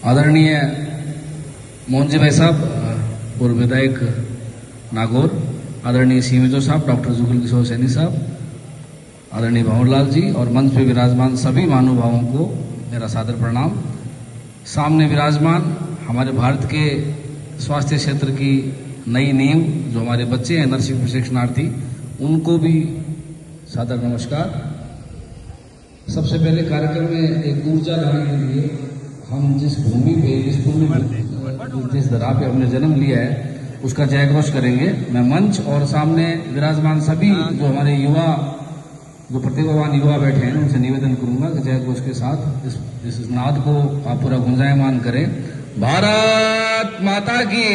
आदरणीय मोहन जी भाई साहब, पूर्व विधायक नागौर, आदरणीय सीवीजो साहब, डॉक्टर जुगल किशोर सैनी साहब, आदरणीय भंवरलाल जी और मंच पे विराजमान सभी महानुभावों को मेरा सादर प्रणाम। सामने विराजमान हमारे भारत के स्वास्थ्य क्षेत्र की नई नींव जो हमारे बच्चे हैं नर्सिंग प्रशिक्षणार्थी, उनको भी सादर नमस्कार। सबसे पहले कार्यक्रम में एक ऊर्जा लाने के लिए हम जिस भूमि पे जिस धरा पे हमने जन्म लिया है उसका जयघोष करेंगे। मैं मंच और सामने विराजमान सभी जो हमारे युवा, जो प्रतिभावान युवा बैठे हैं, उनसे निवेदन करूंगा कि जयघोष के साथ इस नाद को आप पूरा गुंजायमान करें। भारत माता की,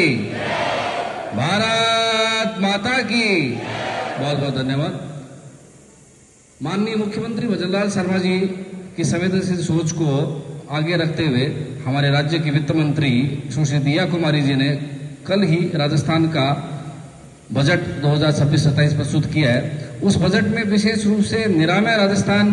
भारत माता की। बहुत बहुत धन्यवाद। माननीय मुख्यमंत्री भजनलाल शर्मा जी की संवेदनशील सोच को आगे रखते हुए हमारे राज्य की वित्त मंत्री सुश्री दिया कुमारी जी ने कल ही राजस्थान का बजट 2026-27 प्रस्तुत किया है। उस बजट में विशेष रूप से निरामय राजस्थान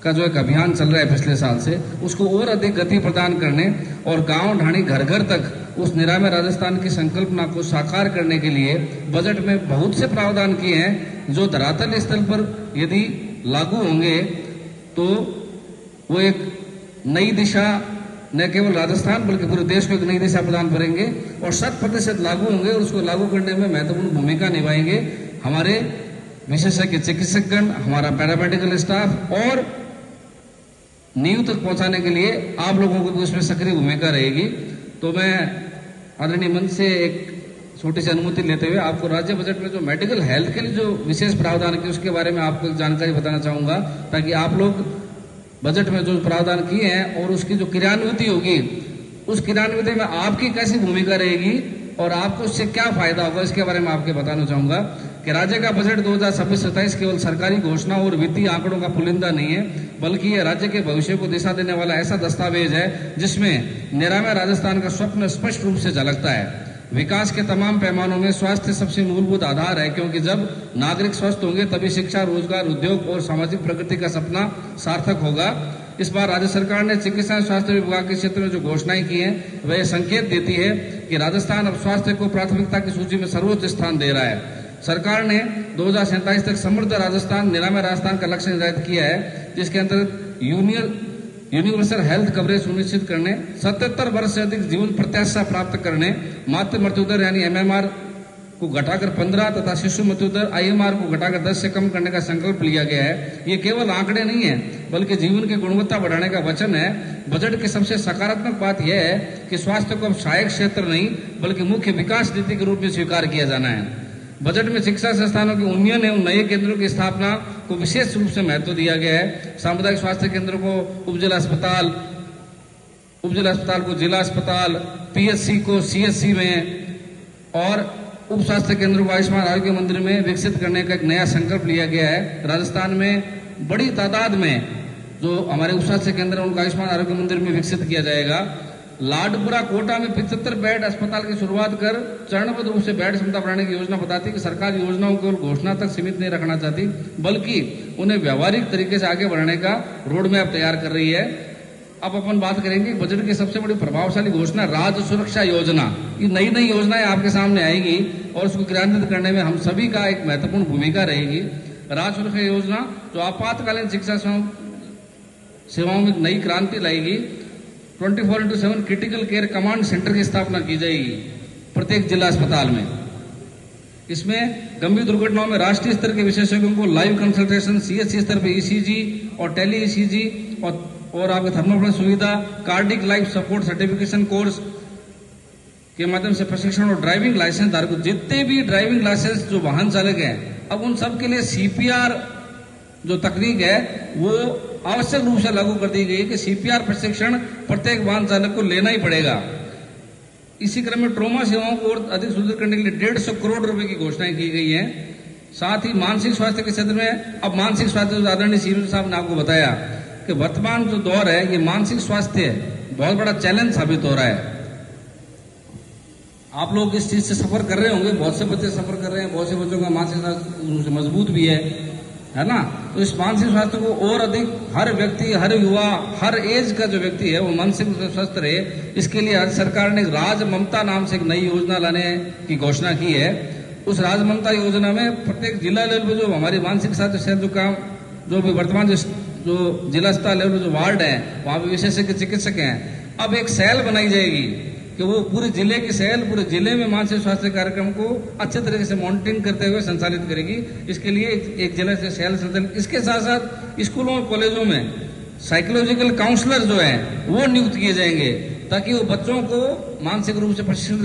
का जो एक अभियान चल रहा है पिछले साल से, उसको और अधिक गति प्रदान करने और गांव ढाणी घर घर तक उस निरामय राजस्थान की संकल्पना को साकार करने के लिए बजट में बहुत से प्रावधान किए हैं जो धरातल स्तर पर यदि लागू होंगे तो वो एक नई दिशा न केवल राजस्थान बल्कि पूरे देश को एक नई दिशा प्रदान करेंगे और 100% लागू होंगे और उसको लागू करने में महत्वपूर्ण भूमिका निभाएंगे हमारे विशेषज्ञ चिकित्सकगण, हमारा पैरामेडिकल स्टाफ, और नींव तक पहुंचाने के लिए आप लोगों को भी उसमें सक्रिय भूमिका रहेगी। तो मैं आदरणीय मंच से एक छोटी सी अनुमति लेते हुए आपको राज्य बजट में जो मेडिकल हेल्थ के लिए जो विशेष प्रावधान किए उसके बारे में आपको एक जानकारी बताना चाहूंगा, ताकि आप लोग बजट में जो प्रावधान किए हैं और उसकी जो क्रियान्विति होगी, उस क्रियान्विति में आपकी कैसी भूमिका रहेगी और आपको उससे क्या फायदा होगा, इसके बारे में आपके बताना चाहूंगा कि राज्य का बजट 2026-27 केवल सरकारी घोषणा और वित्तीय आंकड़ों का पुलिंदा नहीं है, बल्कि यह राज्य के भविष्य को दिशा देने वाला ऐसा दस्तावेज है जिसमें निरामय राजस्थान का स्वप्न स्पष्ट रूप से झलकता है। विकास के तमाम पैमानों में स्वास्थ्य सबसे मूलभूत आधार है, क्योंकि जब नागरिक स्वस्थ होंगे तभी शिक्षा, रोजगार, उद्योग और सामाजिक प्रगति का सपना सार्थक होगा। इस बार राज्य सरकार ने चिकित्सा एवं स्वास्थ्य विभाग के क्षेत्र में जो घोषणाएं की हैं वह संकेत देती है कि राजस्थान अब स्वास्थ्य को प्राथमिकता की सूची में सर्वोच्च स्थान दे रहा है। सरकार ने 2047 तक समृद्ध राजस्थान, निरामय राजस्थान का लक्ष्य निर्धारित किया है, जिसके अंतर्गत यूनिवर्सल हेल्थ कवरेज सुनिश्चित करने, 77 वर्ष से अधिक जीवन प्रत्याशा प्राप्त करने, मातृ मृत्यु दर यानी MMR को घटाकर 15 तथा शिशु मृत्यु दर IMR को घटाकर 10 से कम करने का संकल्प लिया गया है। ये केवल आंकड़े नहीं है बल्कि जीवन की गुणवत्ता बढ़ाने का वचन है। बजट की सबसे सकारात्मक बात यह है कि स्वास्थ्य को अब सहायक क्षेत्र नहीं बल्कि मुख्य विकास नीति के रूप में स्वीकार किया जाना है। बजट में शिक्षा संस्थानों की उन्नयन एवं नए केंद्रों की स्थापना को विशेष रूप से महत्व दिया गया है। सामुदायिक स्वास्थ्य केंद्रों को उपजिला अस्पताल को जिला अस्पताल, PSC को CSC में और उप स्वास्थ्य केंद्रों को आयुष्मान आरोग्य मंदिर में विकसित करने का एक नया संकल्प लिया गया है। राजस्थान में बड़ी तादाद में जो हमारे उप स्वास्थ्य केंद्र है उनको आयुष्मान आरोग्य मंदिर में विकसित किया जाएगा। लाडपुरा कोटा में 75 बेड अस्पताल की शुरुआत कर चरणबद्ध रूप से बेड क्षमता बढ़ाने की योजना बताती है कि सरकार योजनाओं को घोषणा तक सीमित नहीं रखना चाहती बल्कि उन्हें व्यावहारिक तरीके से आगे बढ़ाने का रोड मैप तैयार कर रही है। अब अपन बात करेंगे बजट की सबसे बड़ी प्रभावशाली घोषणा राज्य सुरक्षा योजना। ये नई नई योजनाएं आपके सामने आएगी और उसको क्रियान्वित करने में हम सभी का एक महत्वपूर्ण भूमिका रहेगी। राज्य सुरक्षा योजना जो आपातकालीन चिकित्सा सेवाओं में नई क्रांति लाएगी। 24/7 क्रिटिकल केयर कमांड सेंटर की स्थापना की जाएगी प्रत्येक जिला अस्पताल में। इसमें गंभीर दुर्घटनाओं में राष्ट्रीय स्तर के विशेषज्ञों को लाइव कंसल्टेशन, CSC स्तर पर ECG और टेली ECG और आपके थर्मोफ्लस सुविधा, cardiac life support certification course के माध्यम से प्रशिक्षण और ड्राइविंग लाइसेंस धारकों, जितने भी ड्राइविंग लाइसेंस जो वाहन चालक हैं, अब उन सब के लिए CPR जो तकनीक है वो आवश्यक रूप से लागू कर दी गई है कि CPR प्रशिक्षण प्रत्येक वाहन चालक को लेना ही पड़ेगा। इसी क्रम में ट्रोमा सेवाओं को और अधिक सुदृढ़ करने के लिए 150 करोड़ रुपए की घोषणाएं की गई हैं। साथ ही मानसिक स्वास्थ्य के क्षेत्र में अब मानसिक स्वास्थ्य आदरणीय सीएम साहब ने आपको बताया कि वर्तमान जो दौर है ये मानसिक स्वास्थ्य बहुत बड़ा चैलेंज साबित हो रहा है। आप लोग इस चीज से सफर कर रहे होंगे, बहुत से बच्चे सफर कर रहे हैं, बहुत से बच्चों का मानसिक स्वास्थ्य मजबूत भी है। है ना। तो इस मानसिक स्वास्थ्य को और अधिक हर व्यक्ति, हर युवा, हर एज का जो व्यक्ति है वो मानसिक रूप से स्वस्थ रहे, इसके लिए आज सरकार ने राज ममता नाम से एक नई योजना लाने की घोषणा की है। उस राज ममता योजना में प्रत्येक जिला लेवल पर जो हमारी मानसिक स्वास्थ्य से जो काम, जो भी वर्तमान जो जिला स्तर लेवल जो वार्ड है वहां पर विशेषज्ञ चिकित्सक हैं, अब एक सेल बनाई जाएगी कि वो पूरे जिले की सेल पूरे जिले में मानसिक स्वास्थ्य कार्यक्रम को अच्छे तरीके से मॉनिटरिंग करते हुए संचालित करेगी। इसके लिए एक जिला से सेल संचालित, इसके साथ साथ स्कूलों और कॉलेजों में साइकोलॉजिकल काउंसलर जो है वो नियुक्त किए जाएंगे, ताकि वो बच्चों को मानसिक रूप से प्रशिक्षण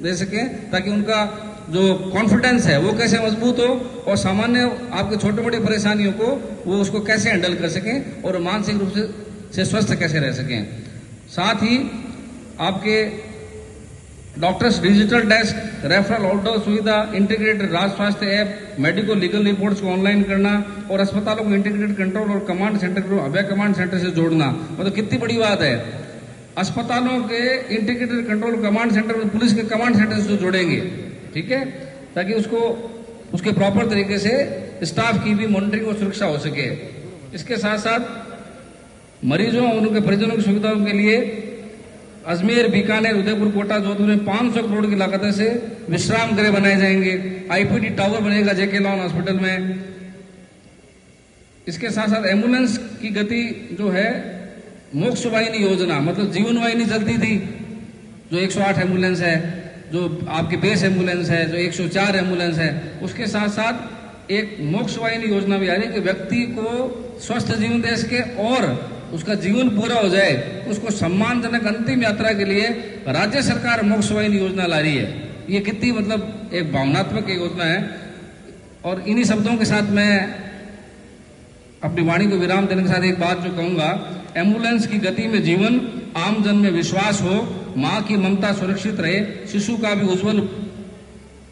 दे सके, ताकि उनका जो कॉन्फिडेंस है वो कैसे मजबूत हो और सामान्य आपके छोटे मोटे परेशानियों को वो उसको कैसे हैंडल कर सकें और मानसिक रूप से स्वस्थ कैसे रह सकें। साथ ही आपके doctors digital desk, referral outdoor सुविधा, इंटीग्रेटेड राज्य स्वास्थ्य ऐप, मेडिको लीगल रिपोर्ट्स को ऑनलाइन करना और अस्पतालों को इंटीग्रेटेड कंट्रोल और कमांड सेंटर को अभय कमांड सेंटर से जोड़ना, मतलब कितनी बड़ी बात है। अस्पतालों के इंटीग्रेटेड कंट्रोल कमांड सेंटर में पुलिस के कमांड सेंटर से जोड़ेंगे, ठीक है, ताकि उसके प्रॉपर तरीके से स्टाफ की भी मॉनिटरिंग और सुरक्षा हो सके। इसके साथ साथ मरीजों और उनके परिजनों की सुविधाओं के लिए अजमेर, बीकानेर, उदयपुर, कोटा, जोधपुर में 500 करोड़ की लागत से विश्राम गृह बनाए जाएंगे। आईपीडी टावर बनेगा जेके लॉन हॉस्पिटल में। इसके साथ साथ एम्बुलेंस की गति जो है मोक्ष वाहिनी योजना, मतलब जीवन वाहिनी चलती थी जो 108 एम्बुलेंस है, जो आपकी बेस एम्बुलेंस है, जो 104 एम्बुलेंस है, उसके साथ साथ एक मोक्ष वाहिनी योजना भी आ रही है कि व्यक्ति को स्वस्थ जीवन दे सके और उसका जीवन पूरा हो जाए, उसको सम्मानजनक अंतिम यात्रा के लिए राज्य सरकार मोक्ष वाहिनी योजना ला रही है। ये कितनी मतलब एक भावनात्मक योजना है। और इन्हीं शब्दों के साथ मैं अपनी वाणी को विराम देने के साथ एक बात जो कहूंगा, एम्बुलेंस की गति में जीवन, आम जन में विश्वास हो, माँ की ममता सुरक्षित रहे, शिशु का भी उज्जवल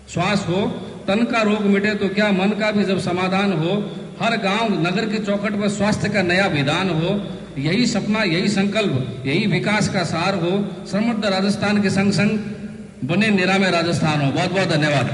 श्वास हो, तन का रोग मिटे तो क्या मन का भी जब समाधान हो, हर गांव नगर की चौखट पर स्वास्थ्य का नया विधान हो, यही सपना, यही संकल्प, यही विकास का सार हो, समृद्ध राजस्थान के संग संग बने निरामय राजस्थान हो। बहुत बहुत धन्यवाद।